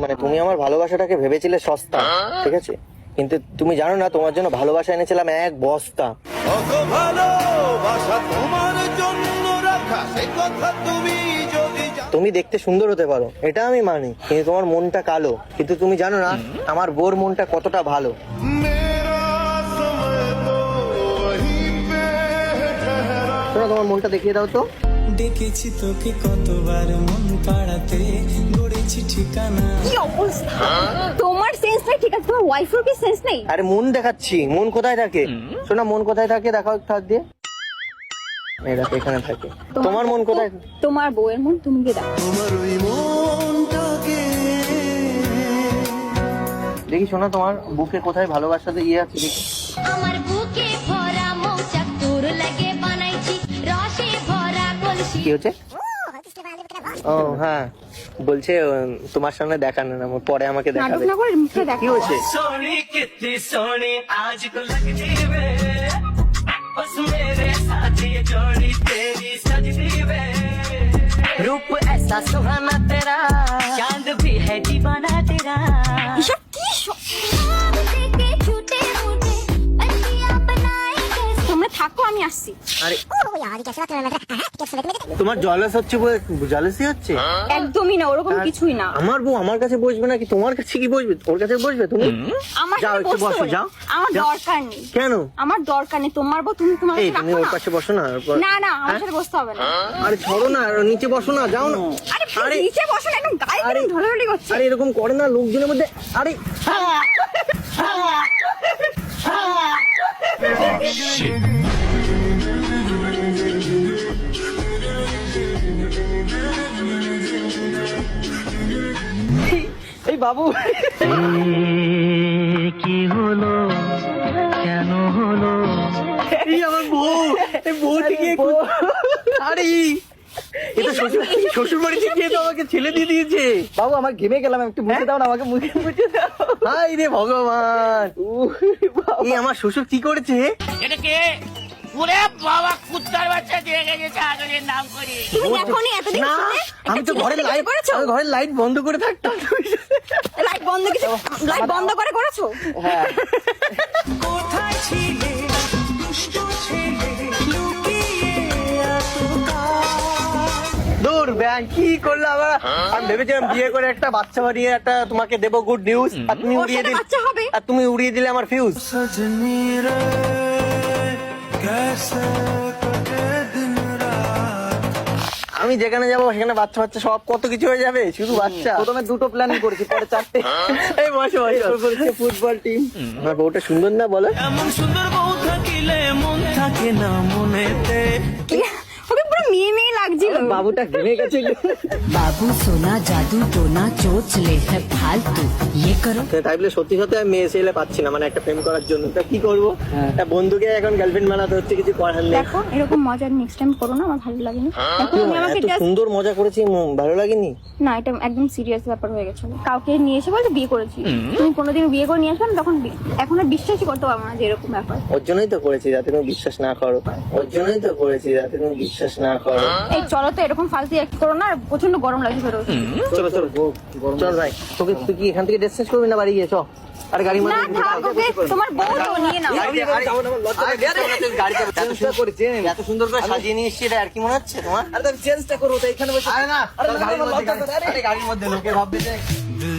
মানে তুমি আমার ভালোবাসাটাকে ভেবেছিলে সস্তা, ঠিক আছে, কিন্তু তুমি জানো না তোমার জন্য ভালোবাসা এনেছিলাম এক বস্তা। তুমি দেখতে সুন্দর হতে পারো, এটা আমি মানি, কিন্তু তোমার মনটা কালো। কিন্তু তুমি জানো না আমার বোর মনটা কতটা ভালো। শোনো, তোমার মনটা দেখিয়ে দাও তো। দেখেছি তোকে কতবার মন পাড়াতে, গড়েছি ঠিকানা। কি অবস্থা তোমার, সেন্স নাই, ঠিক আছে, তোমার ওয়াইফের কি সেন্স নেই? আরে মন দেখাচ্ছি, মন কোথায় থাকে? শোনা, মন কোথায় থাকে দেখাও একটু হাত দিয়ে। এই দেখো, এখানে থাকে। তোমার মন কোথায়? তোমার বউয়ের মন তুমি কি দেখো? তোমার ওই মনটাকে দেখি শোনা, তোমার বুকে কোথায় ভালোবাসাতে ইয়ে আছে দেখি। আমার বুকে ভরা মৌচাক তোর লাগে বানাইছি, রসে ভরা কলসি। কি হচ্ছে? ও হ্যাঁ, বলছে তোমার সামনে দেখানো না, পরে আমাকে নাটক দেখাবে। না করে মুখে দেখো। কি হচ্ছে? सोनी कितनी सोनी आज को लगती वे, बस मेरे साथ ये जोड़ी तेरी सजती वे। रूप ऐसा सुहाना तेरा, चांद भी है दीवाना तेरा। এসব কি থেকে ছুটে উঠে বন্দিয়া बनाए कैसे। তোমরা থাকো, আমি আসছি। আরে তোমার জলাস হচ্ছে, জলাসি হচ্ছে? একদমই না, ওরকম কিছুই না। আমার বউ আমার কাছে বসবে নাকি তোমার কাছে কি বসবে? ওর কাছে বসবে তুমি? আমার যাও, সাথে একটু বসতে বসো, বলো। যাও। আমার যাও। দরকার নেই। কেন? আমার দরকার নেই, তোমার বউ তুমি তোমার এই কাছে তুমি রাখো ওর না। পাশে বসো না। না না, আমার সাথে বসতে হবে না। আরে ছড়ো না, নিচে বসো না, যাও না। আরে আরে নিচে বসো না, একদম গায়ে আরে কেন ঢলাঢলি করছে? আরে এরকম করে না লোকজনের মধ্যে। আরে এই বাবু, কি হলো, কেন হলো? এই আমার বউ, এই বউ থেকে আরে এটা শ্বশুর বাড়ি থেকে তো আমাকে ছেলে দিয়ে দিয়েছে। বাবু আমার ঘেমে গেলাম, একটু মুছে দাও না আমাকে, মুখে মুছে দাও। হাই রে ভগবান, এই আমার শ্বশুর কি করেছে? তুমি দেখোনি এতদিন না, শুনে? আমি তো একটা ঘরের ছেলে লাইট করেছো? আমি ঘরের লাইট বন্ধ করে থাকতাম। লাইট বন্ধ কিছু, লাইট বন্ধ করে করেছো? কোথায় ছিলে দুষ্ট ছেলে, লুকিয়ে দূর ব্যাং, কি করলো আবার? আমি ভেবেছিলাম বিয়ে করে একটা বাচ্চা বানিয়ে একটা তোমাকে দেবো গুড নিউজ, আর তুমি ওর উড়িয়ে সাথে দিলে, বাচ্চা হবে? আর তুমি উড়িয়ে দিলে আমার ফিউজ। सजनी रे कैसे कटे दिन रात। আমি যেখানে যাবো সেখানে বাচ্চা বাচ্চা সব কত কিছু হয়ে যাবে, শুধু বাচ্চা। প্রথমে দুটো প্ল্যান করেছি, পরে চারটে। এই বসো বসো। করেছে ফুটবল টিম। আমার বউটা সুন্দর না বলো? এমন সুন্দর বউ থাকিলে মন থাকে না মনেতে। ওকে পুরো মেয়ে মেয়ে লাগছিল। বাবুটা ঘেমে গেছে। बाबू सोना जादू टोना चोच ले है फालतू ये करो। তাই বলে সত্যি সত্যি আমি মেয়ে ছেলে পাচ্ছি না, মানে একটা প্রেম করার জন্য। তা কি করবো? একটা বন্ধুকে এখন গার্লফ্রেন্ড বানাতে হচ্ছে, কিছু করার নেই। দেখো এরকম মজা নেক্সট টাইম করো না, আমার ভালো লাগেনি। দেখো তুমি আমাকে এত just- সুন্দর মজা করেছি, ভালো লাগেনি? না, এটা একদম সিরিয়াস ব্যাপার হয়ে গেছিল। কাউকে নিয়ে এসে বলতে বিয়ে করেছি, তুমি কোনোদিন বিয়ে করে নিয়ে আসবে না, তখন এখন আর বিশ্বাসই করতে পারবো না যে এরকম ব্যাপার। ওর জন্যই তো করেছি যাতে তুমি বিশ্বাস না করো, ওর জন্যই তো করেছি যাতে তুমি বিশ্বাস না করো। এই চলো তো, এরকম ফালতু এক করো না, আর প্রচন্ড গরম লাগছে বেরো। চলো চলো চল ভাই, তোকে তুই কি এখান থেকে ড্রেস চেঞ্জ করবি না বাড়ি গিয়ে? চ। আরে গাড়ি না থাক, ওকে তোমার বউ তো নিয়ে নাও। এত সুন্দর করে সাজিয়ে নিয়ে এসছি, এটা আর কি মনে হচ্ছে তোমার? আরে আমি চেঞ্জটা করবো তো এখানে বসে। আরে না, আরে না, গাড়ির না, মধ্যে লজ্জা করে, আরে। গাড়ির মধ্যে লোকে ভাববে যে दिल